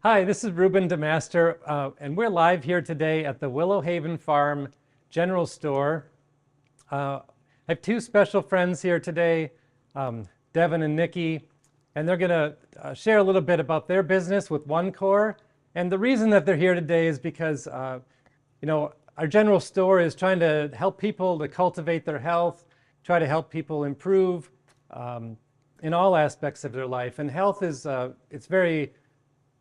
Hi, this is Ruben DeMaster, and we're live here today at the Willow Haven Farm General Store. I have two special friends here today, Devon and Niki, and they're going to share a little bit about their business with OneCore. And the reason that they're here today is because, our general store is trying to help people to cultivate their health, try to help people improve in all aspects of their life. And health is,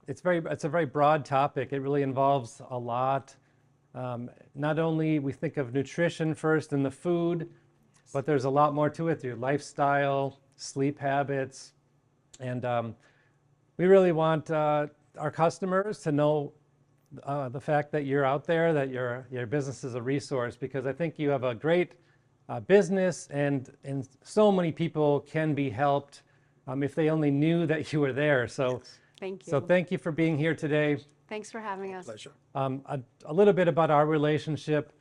it's a very broad topic. It really involves a lot. Not only we think of nutrition first and the food, but there's a lot more to it, your lifestyle, sleep habits. And we really want our customers to know the fact that you're out there, that your business is a resource, because I think you have a great business and so many people can be helped if they only knew that you were there. So. Yes. Thank you. So thank you for being here today. Thanks for having us. Pleasure. A little bit about our relationship.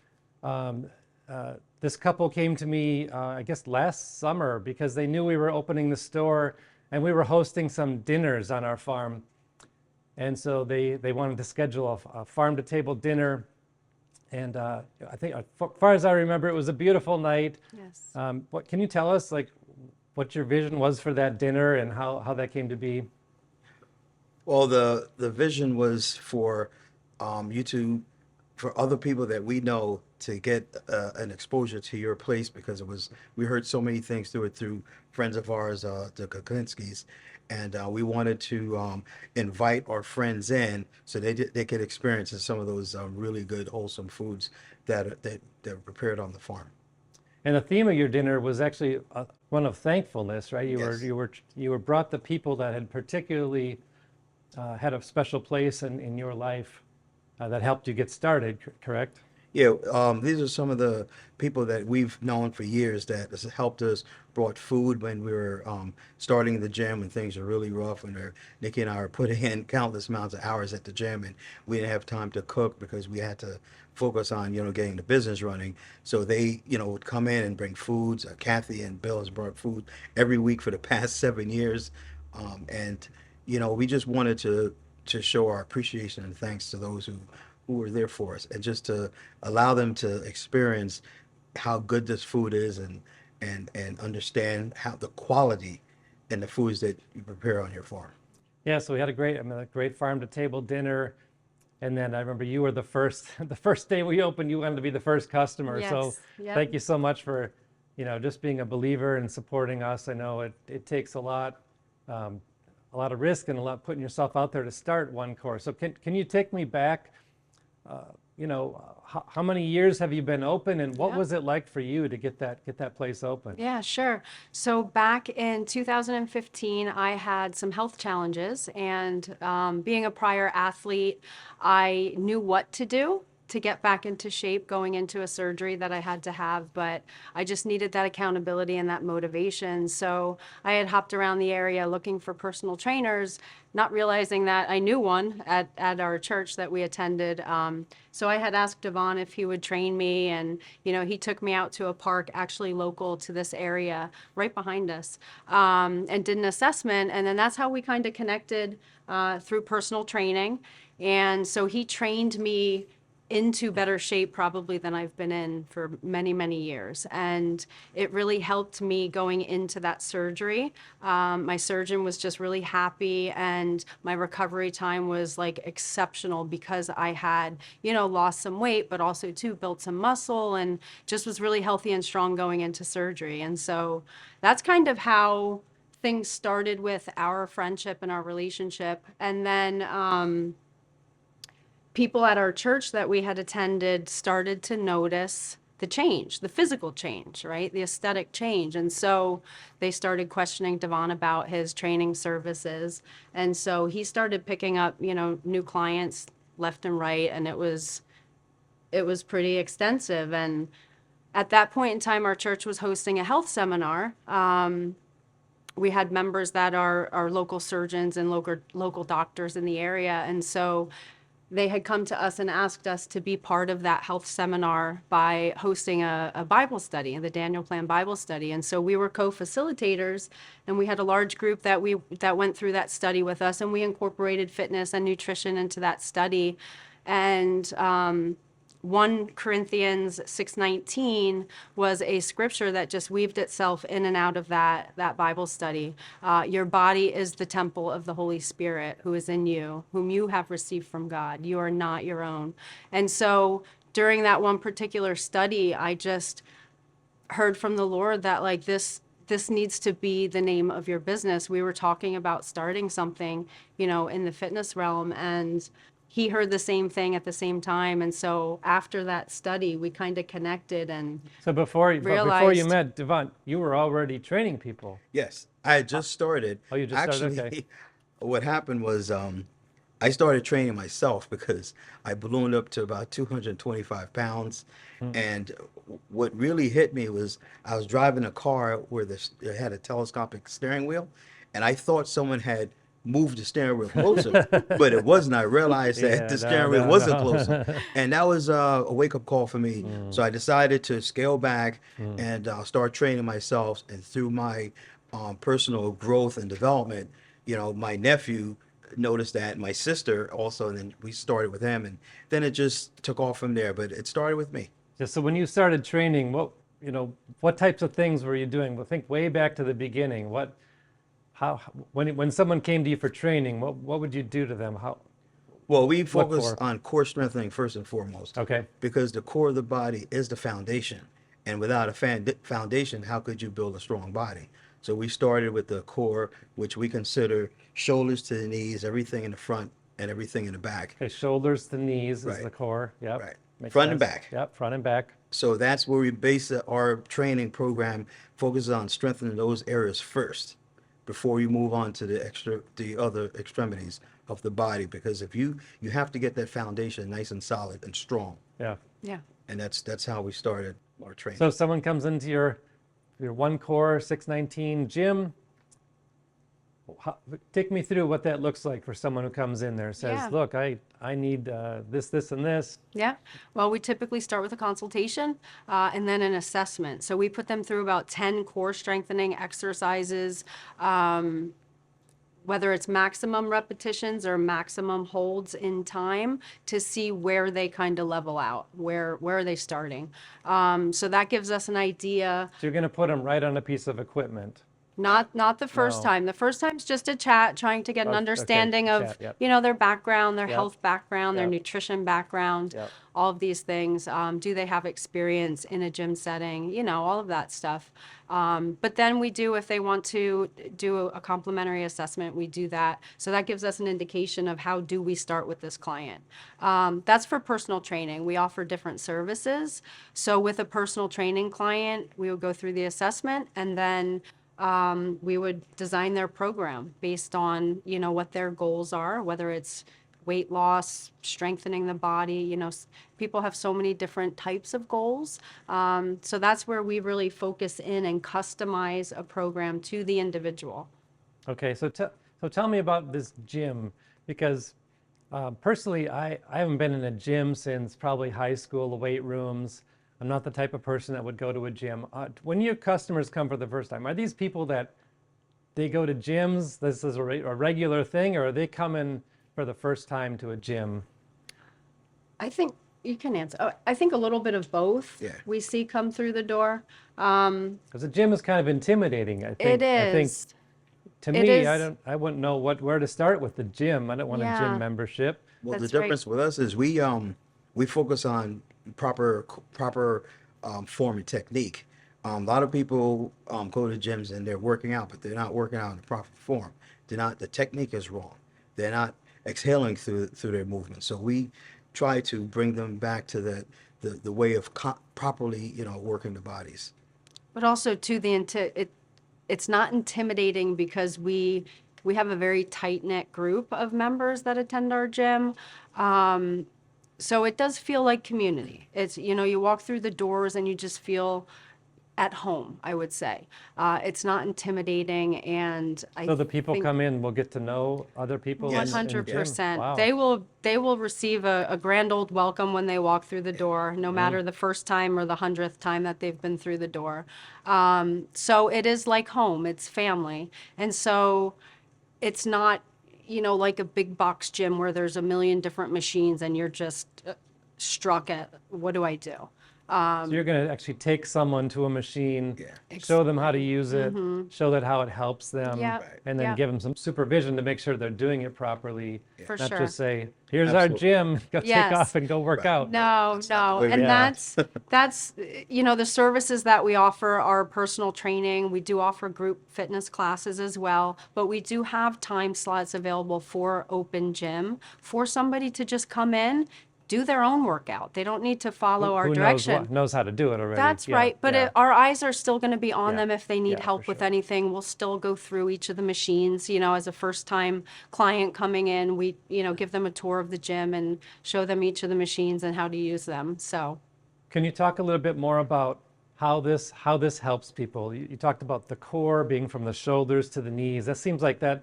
This couple came to me, I guess, last summer because they knew we were opening the store and we were hosting some dinners on our farm. And so they wanted to schedule a farm-to-table dinner. And I think, as far as I remember, it was a beautiful night. Yes. What can you tell us, like, what your vision was for that dinner and how that came to be? Well, the vision was for for other people that we know to get an exposure to your place because we heard so many things through friends of ours, the Kokinskis, and we wanted to invite our friends in so they could experience some of those really good wholesome foods that are prepared on the farm. And the theme of your dinner was actually one of thankfulness, right? Yes. You were brought the people that had particularly had a special place in your life that helped you get started, correct? Yeah, these are some of the people that we've known for years that has helped us, brought food when we were starting the gym when things are really rough, when Niki and I are putting in countless amounts of hours at the gym and we didn't have time to cook because we had to focus on, getting the business running. So they, would come in and bring foods. Kathy and Bill has brought food every week for the past 7 years. And we just wanted to show our appreciation and thanks to those who were there for us, and just to allow them to experience how good this food is and understand how the quality in the foods that you prepare on your farm. Yeah, so we had a great farm-to-table dinner, and then I remember you were the first day we opened, you wanted to be the first customer. Yes. So Yep. Thank you so much for, just being a believer and supporting us. I know it takes a lot of risk and a lot putting yourself out there to start OneCore. So can you take me back? How many years have you been open, and what Yeah. was it like for you to get that place open? Yeah, sure. So back in 2015, I had some health challenges, and being a prior athlete, I knew what to do to get back into shape going into a surgery that I had to have, but I just needed that accountability and that motivation. So I had hopped around the area looking for personal trainers, not realizing that I knew one at our church that we attended. So I had asked Devon if he would train me, and he took me out to a park actually local to this area right behind us, and did an assessment, and then that's how we kind of connected through personal training. And so he trained me into better shape probably than I've been in for many, many years. And it really helped me going into that surgery. My surgeon was just really happy, and my recovery time was like exceptional because I had, lost some weight, but also too built some muscle and just was really healthy and strong going into surgery. And so that's kind of how things started with our friendship and our relationship. And then, people at our church that we had attended started to notice the change, the physical change, right? The aesthetic change. And so they started questioning Devon about his training services. And so he started picking up, new clients left and right. And it was pretty extensive. And at that point in time, our church was hosting a health seminar. We had members that are local surgeons and local doctors in the area. And so they had come to us and asked us to be part of that health seminar by hosting a Bible study, the Daniel Plan Bible study. And so we were co-facilitators, and we had a large group that went through that study with us, and we incorporated fitness and nutrition into that study. And 1 Corinthians 6:19 was a scripture that just weaved itself in and out of that Bible study. Your body is the temple of the Holy Spirit who is in you, whom you have received from God. You are not your own. And so during that one particular study, I just heard from the Lord that like this needs to be the name of your business. We were talking about starting something, in the fitness realm, and he heard the same thing at the same time. And so after that study, we kind of connected and So before you realized. met Devon, you were already training people. Yes, I had just started. Oh, you just started? Actually, Okay. what happened was I started training myself because I ballooned up to about 225 pounds. And what really hit me was I was driving a car where it had a telescopic steering wheel, and I thought someone had moved the steering wheel closer, but it wasn't. I realized that Yeah, the no, steering wheel no, wasn't no. closer. And that was a wake-up call for me. So I decided to scale back and start training myself. And through my personal growth and development, my nephew noticed that, my sister also, and then we started with him, and then it just took off from there. But it started with me. Just so when you started training, what types of things were you doing? Well, think way back to the beginning. When someone came to you for training, what would you do to them? Well, we What focus for? on core strengthening first and foremost. Okay. Because the core of the body is the foundation. And without a foundation, how could you build a strong body? So we started with the core, which we consider shoulders to the knees, everything in the front and everything in the back. Okay, shoulders to knees is Right. the core. Yep. Right. Makes Front and sense. back. Yep, front and back. So that's where we base our training program, focuses on strengthening those areas first before you move on to the other extremities of the body. Because if you have to get that foundation nice and solid and strong. Yeah. Yeah. And that's how we started our training. So if someone comes into your one core 619 gym, take me through what that looks like for someone who comes in there, says, Yeah. look, I need this, and this. Yeah. Well, we typically start with a consultation and then an assessment. So we put them through about 10 core strengthening exercises, whether it's maximum repetitions or maximum holds in time, to see where they kind of level out, where are they starting. So that gives us an idea. So you're going to put them right on a piece of equipment. Not the first No. time. The first time's just a chat, trying to get an Okay, understanding of, chat, yep. their background, their Yep. health background, their Yep. nutrition background, Yep. all of these things. Do they have experience in a gym setting? All of that stuff. But then we do, if they want to do a complimentary assessment, we do that. So that gives us an indication of how do we start with this client. That's for personal training. We offer different services. So with a personal training client, we would go through the assessment, and then we would design their program based on, what their goals are, whether it's weight loss, strengthening the body. People have so many different types of goals. So that's where we really focus in and customize a program to the individual. Okay, so tell me about this gym, because personally, I haven't been in a gym since probably high school, the weight rooms. I'm not the type of person that would go to a gym. When your customers come for the first time, are these people that they go to gyms, this is a regular thing, or are they coming for the first time to a gym? I think you can answer. I think a little bit of both. Yeah. We see come through the door. Because a gym is kind of intimidating, I think. It I think is. to It me, is. I wouldn't know where to start with the gym. I don't want a Yeah. gym membership. Well, the That's right. difference with us is we focus on proper form and technique. A lot of people go to gyms and they're working out, but they're not working out in the proper form. The technique is wrong. They're not exhaling through their movement. So we try to bring them back to the way of properly, working the bodies. But also to it's not intimidating because we have a very tight-knit group of members that attend our gym. So it does feel like community. It's, you walk through the doors and you just feel at home, I would say. It's not intimidating, and I So the people think come in will get to know other people Yes. in the gym? 100%. Wow. They will receive a grand old welcome when they walk through the door, no matter the first time or the 100th time that they've been through the door. So it is like home, it's family. And so it's not, like a big box gym where there's a million different machines and you're just struck at, what do I do? So you're going to actually take someone to a machine, Yeah. show them how to use it, show that how it helps them, Yep, Right. and then yep. give them some supervision to make sure they're doing it properly. For Not sure. just say, here's our Absolutely. gym, go take Yes. off and go work Right. out. No, no. way we And do it. that's, the services that we offer are personal training. We do offer group fitness classes as well, but we do have time slots available for open gym for somebody to just come in, do their own workout. They don't need to follow our Who direction. knows how to do it already. That's Yeah, right. But yeah. our eyes are still going to be on Yeah. them if they need Yeah, help for with sure. anything. We'll still go through each of the machines. As a first time client coming in, we, give them a tour of the gym and show them each of the machines and how to use them. So, Can you talk a little bit more about how this helps people? You talked about the core being from the shoulders to the knees. That seems like that's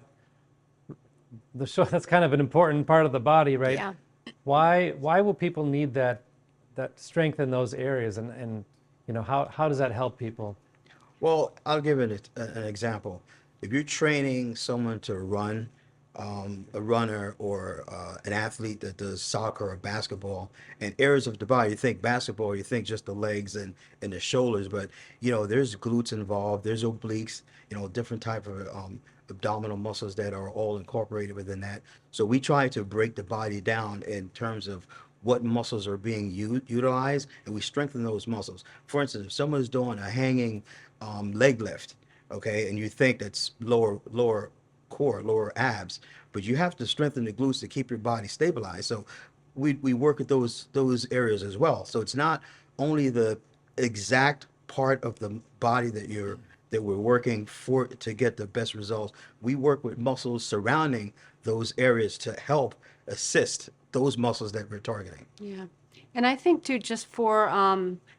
kind of an important part of the body, right? yeah. Why will people need that strength in those areas, and how does that help people? Well, I'll give it an example. If you're training someone to run, a runner or an athlete that does soccer or basketball, and areas of the body, you think basketball, you think just the legs and the shoulders, but there's glutes involved, there's obliques, different type of abdominal muscles that are all incorporated within that. So we try to break the body down in terms of what muscles are being utilized, and we strengthen those muscles. For instance, if someone's doing a hanging leg lift, okay, and you think that's lower core, lower abs, but you have to strengthen the glutes to keep your body stabilized. So we work at those areas as well. So it's not only the exact part of the body that we're working for to get the best results. We work with muscles surrounding those areas to help assist those muscles that we're targeting. Yeah. And I think too, just for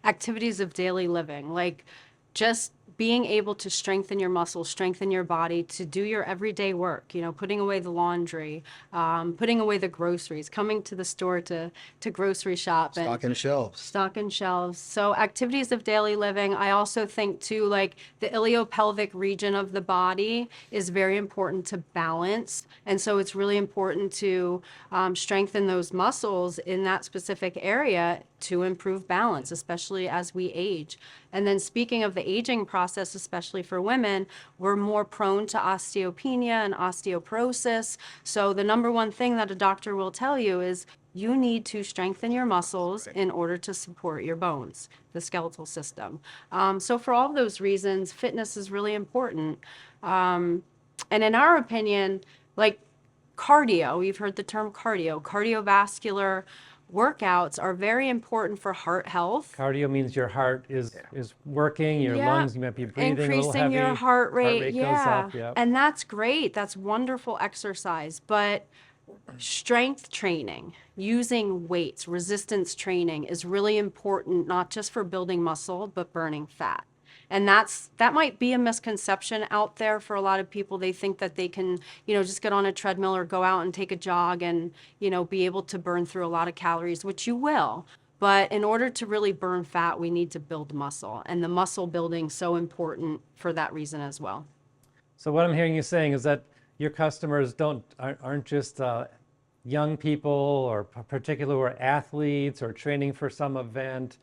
activities of daily living, like just being able to strengthen your muscles, strengthen your body to do your everyday work, putting away the laundry, putting away the groceries, coming to the store to grocery shop and Stocking the shelves. stocking shelves. So activities of daily living. I also think too, like the iliopelvic region of the body is very important to balance. And so it's really important to strengthen those muscles in that specific area to improve balance, especially as we age. And then speaking of the aging process, especially for women, we're more prone to osteopenia and osteoporosis. So the number one thing that a doctor will tell you is you need to strengthen your muscles in order to support your bones, the skeletal system. So for all of those reasons, fitness is really important. And in our opinion, like cardio, you've heard the term cardiovascular workouts are very important for heart health. Cardio means your heart is working, your Yeah. lungs, you might be breathing a little Increasing heavy. your heart rate, goes yeah. up, yeah. And that's great. That's wonderful exercise. But strength training, using weights, resistance training is really important, not just for building muscle, but burning fat. And that might be a misconception out there for a lot of people. They think that they can, just get on a treadmill or go out and take a jog and, be able to burn through a lot of calories, which you will. But in order to really burn fat, we need to build muscle. And the muscle building is so important for that reason as well. So what I'm hearing you saying is that your customers aren't just young people or particular who are athletes or training for some event,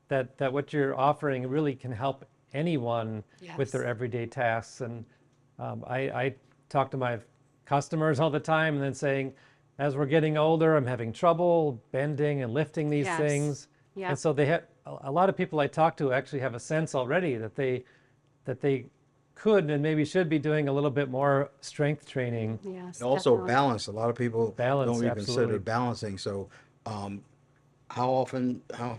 that what you're offering really can help anyone with their Yes. everyday tasks. And I talk to my customers all the time and then saying, as we're getting older, I'm having trouble bending and lifting these Yes. things. Yep. And so they have a lot of people I talk to actually have a sense already that they could and maybe should be doing a little bit more strength training. Yes. And also definitely. balance. A lot of people Balance, don't even absolutely. consider balancing. So how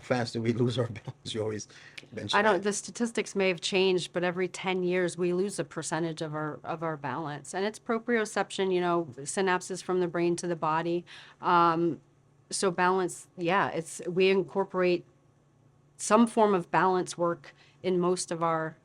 fast do we lose our balance? You always mention that. The statistics may have changed, but every 10 years we lose a percentage of our balance. And it's proprioception, synapses from the brain to the body. So balance, yeah, we incorporate some form of balance work in most of our,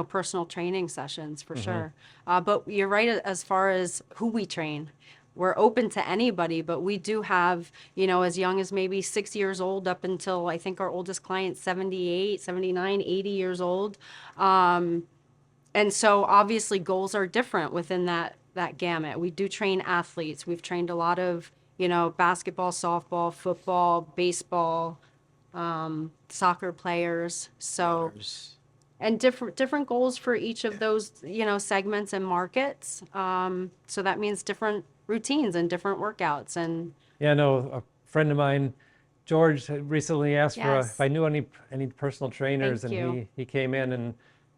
personal training sessions for sure. But you're right as far as who we train. We're open to anybody, but we do have, as young as maybe 6 years old up until I think our oldest client's 78, 79, 80 years old. And so obviously goals are different within that gamut. We do train athletes. We've trained a lot of, basketball, softball, football, baseball, soccer players. So, and different goals for each of those, segments and markets. So that means different routines and different workouts. And Yeah, no, a friend of mine, George, had recently asked for Yes. if I knew any personal trainers, Thank and you. he came in, and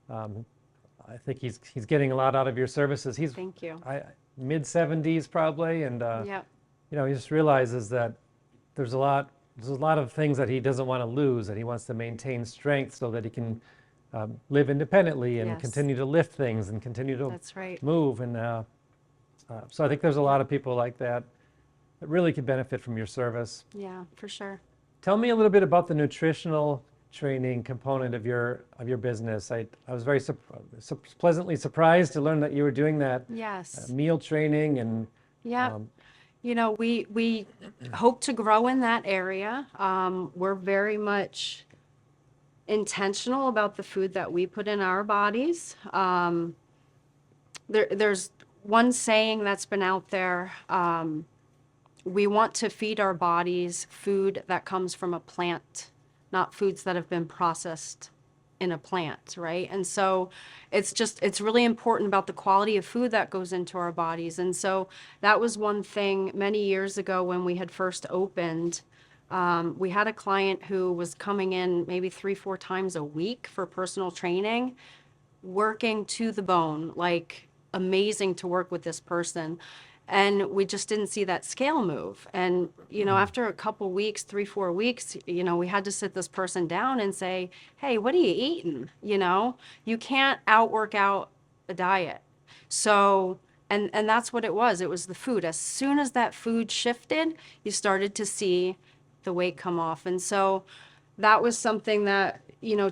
I think he's getting a lot out of your services. He's Thank you. mid 70s probably, and Yep. he just realizes that there's a lot of things that he doesn't want to lose, that he wants to maintain strength so that he can live independently and Yes. continue to lift things and continue to That's right. move. And so I think there's a lot of people like that really could benefit from your service. Yeah, for sure. Tell me a little bit about the nutritional training component of your business. I was very pleasantly surprised to learn that you were doing that Yes. meal training and Yeah. We hope to grow in that area. We're very much intentional about the food that we put in our bodies. There's one saying that's been out there. We want to feed our bodies food that comes from a plant, not foods that have been processed in a plant, right? And so it's really important about the quality of food that goes into our bodies. And so that was one thing many years ago when we had first opened. We had a client who was coming in maybe 3-4 times a week for personal training, working to the bone, like amazing to work with this person. And we just didn't see that scale move. And, after a couple weeks, 3-4 weeks, we had to sit this person down and say, hey, what are you eating? You can't outwork out a diet. So, and that's what it was. It was the food. As soon as that food shifted, you started to see the weight come off. And so that was something that,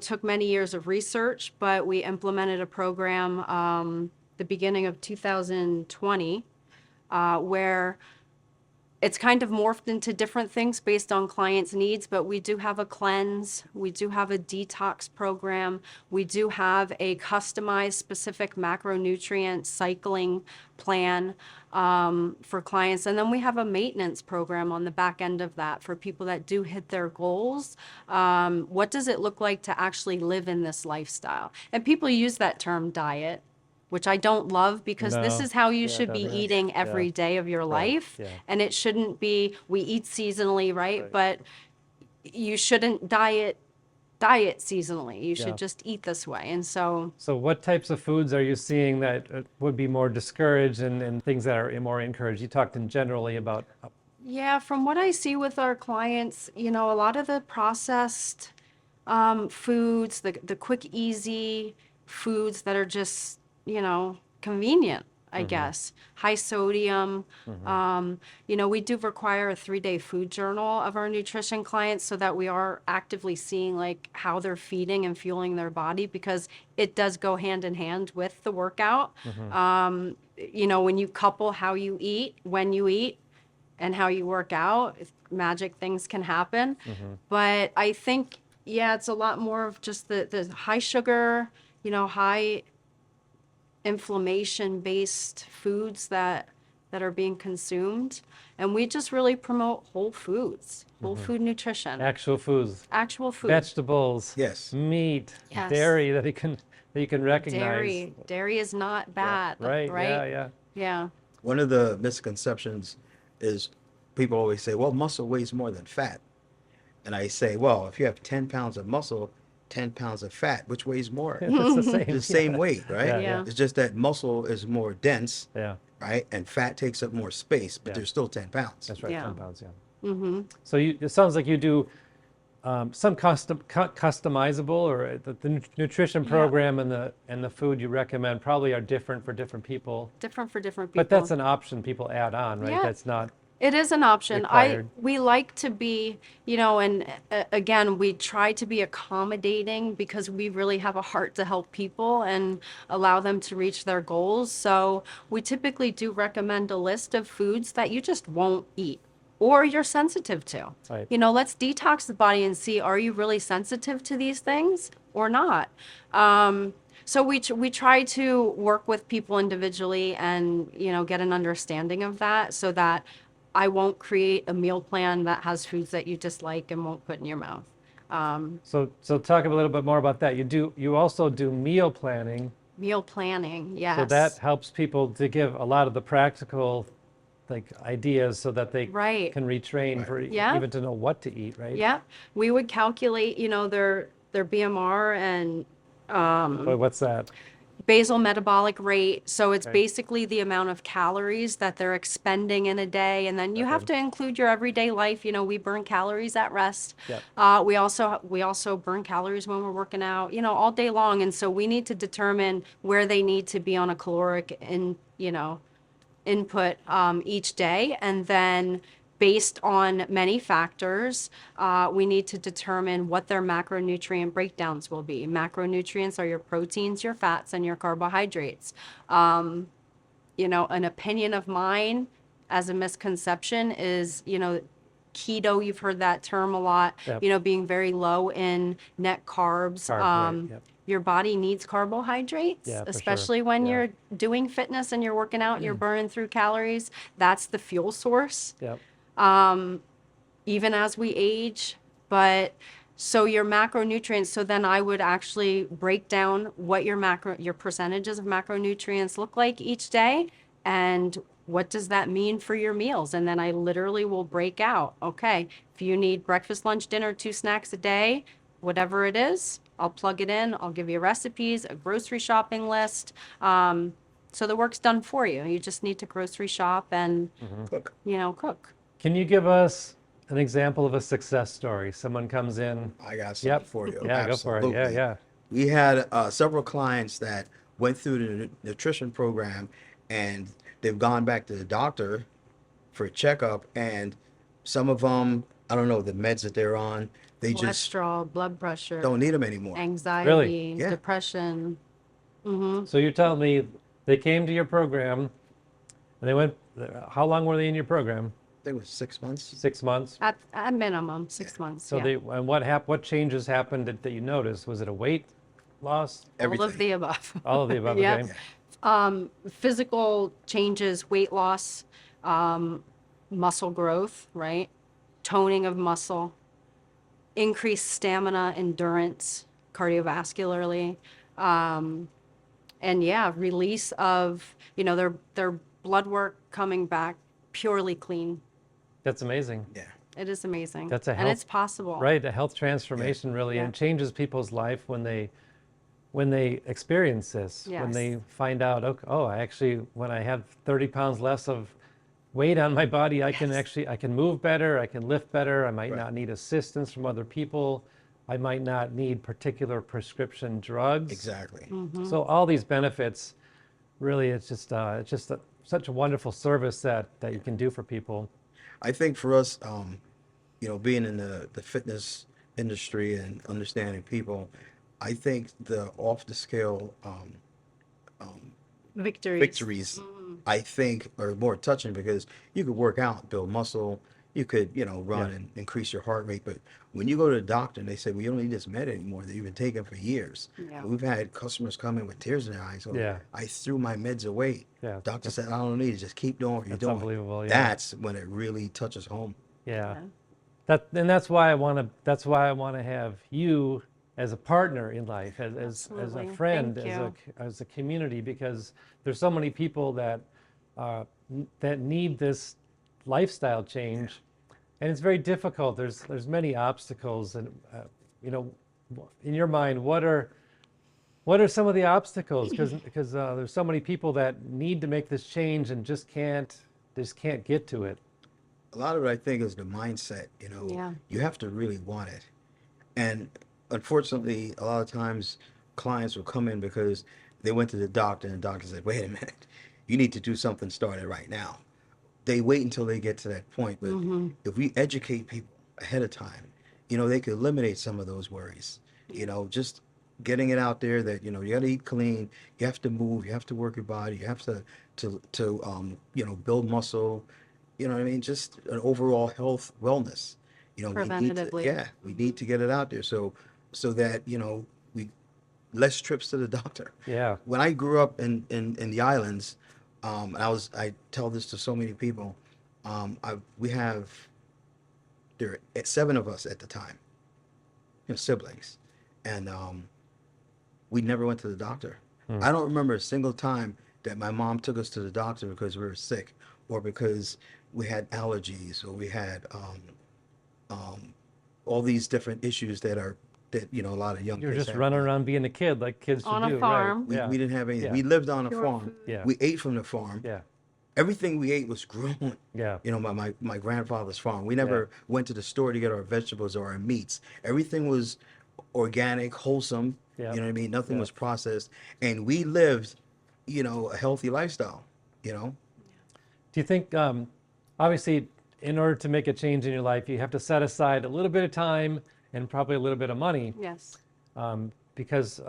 took many years of research, but we implemented a program the beginning of 2020 where it's kind of morphed into different things based on clients' needs, but we do have a cleanse, we do have a detox program, we do have a customized specific macronutrient cycling plan for clients, and then we have a maintenance program on the back end of that for people that do hit their goals. What does it look like to actually live in this lifestyle? And people use that term diet, which I don't love, because this No. is how you Yeah, should be doesn't. eating every Yeah. day of your Right. life. Yeah. And it shouldn't be, we eat seasonally, right? Right. But you shouldn't diet seasonally. You should Yeah. just eat this way. And so, So what types of foods are you seeing that would be more discouraged and things that are more encouraged? You talked in generally about yeah, from what I see with our clients, a lot of the processed foods, the quick, easy foods that are just, convenient, I guess. High sodium. We do require a 3-day food journal of our nutrition clients so that we are actively seeing like how they're feeding and fueling their body, because it does go hand in hand with the workout. When you couple how you eat, when you eat, and how you work out, magic things can happen. But I think, yeah, it's a lot more of just the high sugar, high inflammation-based foods that are being consumed. And we just really promote whole foods, whole food nutrition, actual foods, actual food. vegetables, Yes. meat, Yes. dairy that you can recognize. Dairy is not bad, Right. right? Yeah. Yeah. One of the misconceptions is people always say, well, muscle weighs more than fat. And I say, well, if you have 10 pounds of muscle, 10 pounds of fat, which weighs more? It's the same. The same weight, right? Yeah, Yeah. It's just that muscle is more dense, Yeah. right? And fat takes up more space, but Yeah. there's still 10 pounds. That's right. Yeah. 10 pounds. Yeah. So it sounds like you do some customizable, or the nutrition program and the food you recommend probably are different for different people. Different for different people. But that's an option people add on, right? Yeah. That's not. It is an option. required. We like to be, and again, we try to be accommodating because we really have a heart to help people and allow them to reach their goals. So we typically do recommend a list of foods that you just won't eat or you're sensitive to. Right. Let's detox the body and see, are you really sensitive to these things or not? So we try to work with people individually and, get an understanding of that so that I won't create a meal plan that has foods that you dislike and won't put in your mouth. So talk a little bit more about that. You also do meal planning. Meal planning, So that yes. helps people to give a lot of the practical like ideas so that they Right. can retrain Right. for Yeah. even to know what to eat, right? Yeah. We would calculate, their BMR and Boy, what's that? basal metabolic rate. So it's Okay. basically the amount of calories that they're expending in a day. And then you have Okay. to include your everyday life. We burn calories at rest. Yep. We also burn calories when we're working out, all day long. And so we need to determine where they need to be on a caloric input each day. And then based on many factors, we need to determine what their macronutrient breakdowns will be. Macronutrients are your proteins, your fats, and your carbohydrates. An opinion of mine as a misconception is, keto, you've heard that term a lot, Yep. being very low in net carbs. Carbs, right, yep. Your body needs carbohydrates, Yeah, for sure. especially when Yeah. you're doing fitness and you're working out and you're burning through calories. That's the fuel source, Yep. even as we age. But so your macronutrients, so then I would actually break down what your percentages of macronutrients look like each day and what does that mean for your meals. And then I literally will break out, okay, if you need breakfast, lunch, dinner, 2 snacks a day, whatever it is, I'll plug it in. I'll give you recipes, a grocery shopping list. So the work's done for you. You just need to grocery shop and, Look, cook. Can you give us an example of a success story? Someone comes in. I got something Yep. for you. Yeah, go for it. Yeah, Absolutely. yeah. We had several clients that went through the nutrition program and they've gone back to the doctor for a checkup, and some of them, I don't know, the meds that they're on, they just Cholesterol, blood pressure, don't need them anymore. anxiety, Yeah. depression. So you're telling me they came to your program and they went, how long were they in your program? I think it was 6 months. 6 months? At minimum, 6 months. So Yeah. and what changes happened that you noticed? Was it a weight loss? All of Everything. the above. All of the above, Yeah. okay? Physical changes, weight loss, muscle growth, right? Toning of muscle, increased stamina, endurance, cardiovascularly, and yeah, release of, their blood work coming back purely clean. That's amazing. Yeah. It is amazing. That's a and health- it's possible. Right, a health transformation really, Yeah. and changes people's life when they experience this, when Yes. they find out, oh, I actually, when I have 30 pounds less of weight on my body, I can move better, I can lift better, I might Right. not need assistance from other people, I might not need particular prescription drugs. Exactly. So all these benefits, really, it's just such a wonderful service that you can do for people. I think for us, being in the fitness industry and understanding people, I think the off the scale Victories. victories, I think, are more touching because you could work out, build muscle, you could, run Yeah. and increase your heart rate. But when you go to the doctor and they say, well, you don't need this med anymore that you've been taking for years. Yeah. We've had customers come in with tears in their eyes. So Yeah. I threw my meds away. Yeah. Doctor said, I don't need it. Just keep doing what you're That's doing. unbelievable, yeah. That's when it really touches home. Yeah. Yeah. That's why I want to have you as a partner in life, as a Absolutely. friend, Thank as a community, because there's so many people that need this lifestyle change, and it's very difficult. There's many obstacles, and in your mind, what are some of the obstacles? Because there's so many people that need to make this change and just can't get to it. A lot of it, I think, is the mindset. Yeah. You have to really want it. And unfortunately, a lot of times clients will come in because they went to the doctor and the doctor said, wait a minute, you need to do something started right now. they wait until they get to that point. But if we educate people ahead of time, they could eliminate some of those worries. Just getting it out there that you got to eat clean, you have to move, you have to work your body, you have to build muscle. You know what I mean? Just an overall health, wellness. We need to, Preventatively. yeah, we need to get it out there so that we less trips to the doctor. Yeah. When I grew up in the islands, I tell this to so many people. We have there are 7 of us at the time, siblings, and we never went to the doctor. I don't remember a single time that my mom took us to the doctor because we were sick or because we had allergies or we had all these different issues that a lot of young You're kids just have. running around being a kid like kids should On a do, farm. right? We, Yeah. we didn't have anything. Yeah. We lived on a Pure farm. food. Yeah. We ate from the farm. Yeah. Everything we ate was grown. Yeah. My grandfather's farm. We never went to the store to get our vegetables or our meats. Everything was organic, wholesome. Yeah. You know what I mean? Nothing Yeah. was processed. And we lived, a healthy lifestyle, Do you think, obviously, in order to make a change in your life, you have to set aside a little bit of time and probably a little bit of money, Yes. because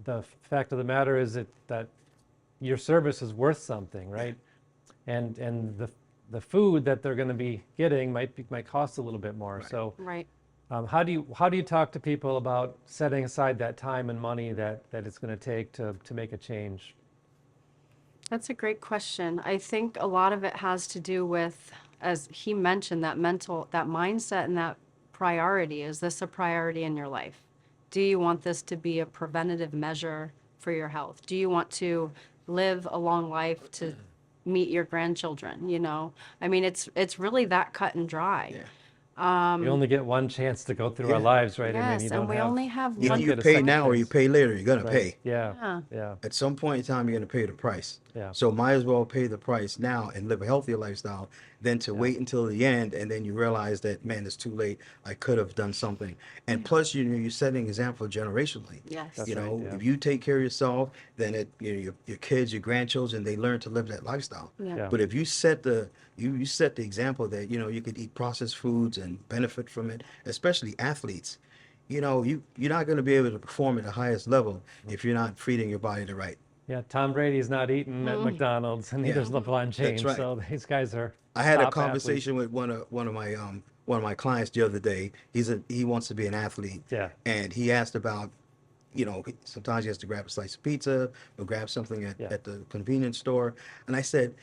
the fact of the matter is that your service is worth something, right? And the food that they're going to be getting might cost a little bit more. Right. So Right. how do you talk to people about setting aside that time and money that it's going to take to make a change? That's a great question. I think a lot of it has to do with, as he mentioned, that mindset and that priority. Is this a priority in your life? Do you want this to be a preventative measure for your health? Do you want to live a long life to meet your grandchildren? I mean, it's really that cut and dry. Yeah. You only get one chance to go through our Yeah. lives, right? Yes, you and don't we have, only have you don't Either one. you get a pay second now or you chance. pay later. You're gonna Right. pay. Yeah. Yeah. Yeah. At some point in time, you're going to pay the price. Yeah. So might as well pay the price now and live a healthier lifestyle than to wait until the end and then you realize that, man, it's too late. I could have done something. And plus, you're setting an example generationally. Yes. That's You right, know, yeah. if you take care of yourself, then your kids, your grandchildren, they learn to live that lifestyle. Yeah. Yeah. But if you set the you set the example that you could eat processed foods and benefit from it, especially athletes. You're not going to be able to perform at the highest level if you're not feeding your body the right. Yeah, Tom Brady's not eating at McDonald's, and neither's LeBron James. right. So these guys are. I had a top conversation with one of my clients the other day. He wants to be an athlete. Yeah. And he asked about, sometimes he has to grab a slice of pizza or grab something Yeah. at the convenience store. And I said,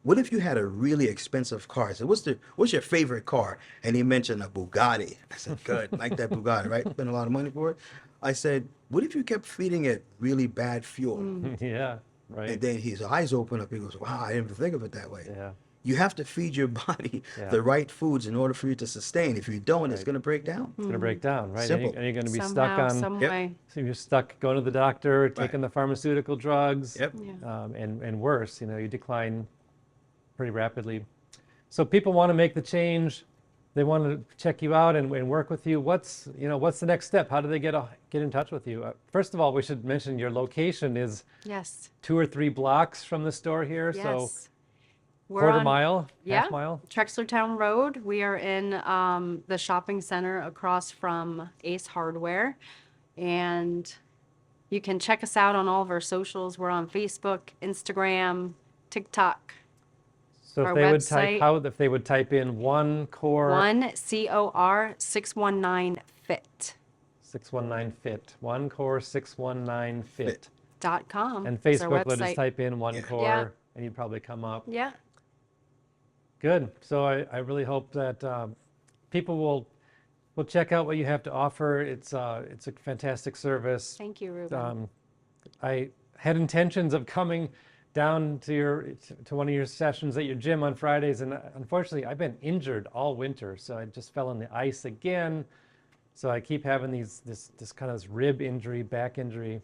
what if you had a really expensive car? I said, what's your favorite car? And he mentioned a Bugatti. I said, good, like that Bugatti, right? Spend a lot of money for it. I said, what if you kept feeding it really bad fuel? athletes. Yeah, right. And then his eyes open up. He goes, wow, I didn't even think of it that way. Yeah. You have to feed your body Yeah. the right foods in order for you to sustain. If you don't, it's Right. going to break down. It's going to break down, right? Simple. And you're going to be Somehow, stuck on. some Yep. way. So you're stuck going to the doctor, taking the pharmaceutical drugs. Yep. Yeah. And worse, you decline pretty rapidly. So people want to make the change. They want to check you out and work with you. What's the next step? How do they get in touch with you? First of all, we should mention your location is Yes. 2 or 3 blocks from the store here. So Yes. We're quarter on- mile, Yeah. half mile. Trexlertown Road. We are in the shopping center across from Ace Hardware. And you can check us out on all of our socials. We're on Facebook, Instagram, TikTok. So Our if website- they would type in one core 1COR 619 FIT. 619 fit, one core 619 fit. .com. And is our Facebook, they'll just website. type in one core Yeah. and you'd probably come up. Yeah. Good. So I really hope that people will check out what you have to offer. It's a fantastic service. Thank you, Ruben. I had intentions of coming down to one of your sessions at your gym on Fridays, and unfortunately, I've been injured all winter, so I just fell on the ice again. So I keep having this kind of rib injury, back injury.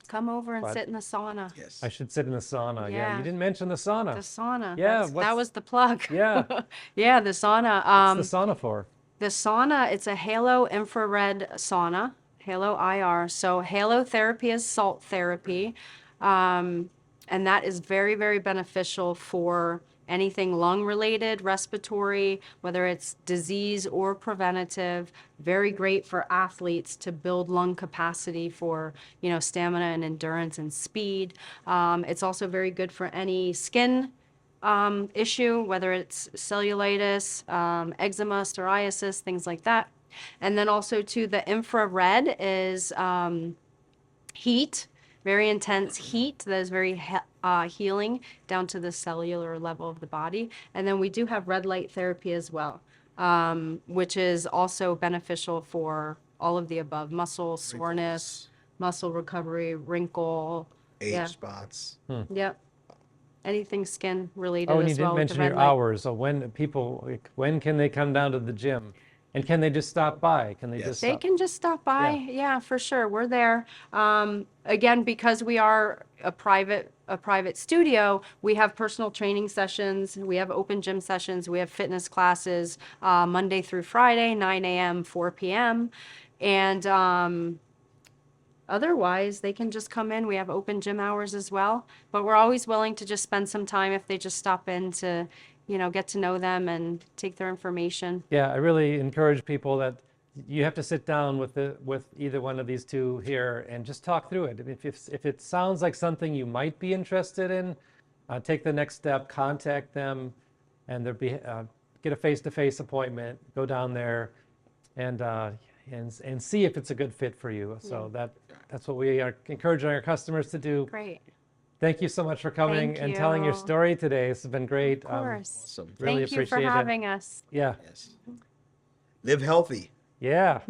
Come over and but- sit in the sauna. Yes. I should sit in the sauna. Yeah, Yeah. you didn't mention the sauna. The sauna. Yeah, That what's- was the plug. Yeah. Yeah, the sauna. What's the sauna for? The sauna, it's a halo infrared sauna, halo IR. So halo therapy is salt therapy. And that is very, very beneficial for anything lung related, respiratory, whether it's disease or preventative. Very great for athletes to build lung capacity for, stamina and endurance and speed. It's also very good for any skin issue, whether it's cellulitis, eczema, psoriasis, things like that. And then also too, the infrared is heat, very intense heat that is very healing down to the cellular level of the body. And then we do have red light therapy as well, which is also beneficial for all of the above: muscle soreness, muscle recovery, wrinkle, Age yeah, spots. yep, anything skin related Oh, and you as didn't well with the mention red your light. hours. So when people, like, when can they come down to the gym? And can they just stop by? Can they Yes. just They stop? can just stop by. Yeah. Yeah, for sure. We're there. Again, because we are a private studio, we have personal training sessions. We have open gym sessions. We have fitness classes Monday through Friday, 9 a.m., 4 p.m. And otherwise, they can just come in. We have open gym hours as well. But we're always willing to just spend some time if they just stop in to, get to know them and take their information. Yeah, I really encourage people that you have to sit down with either one of these two here and just talk through it. If it sounds like something you might be interested in, take the next step, contact them, and get a face-to-face appointment. Go down there, and see if it's a good fit for you. So that's what we are encouraging our customers to do. Great. Thank you so much for coming Thank and telling your you. story today. This has been great. Of course. Awesome. Really Thank you for appreciate it. having us. Yeah. Yes. Live healthy. Yeah.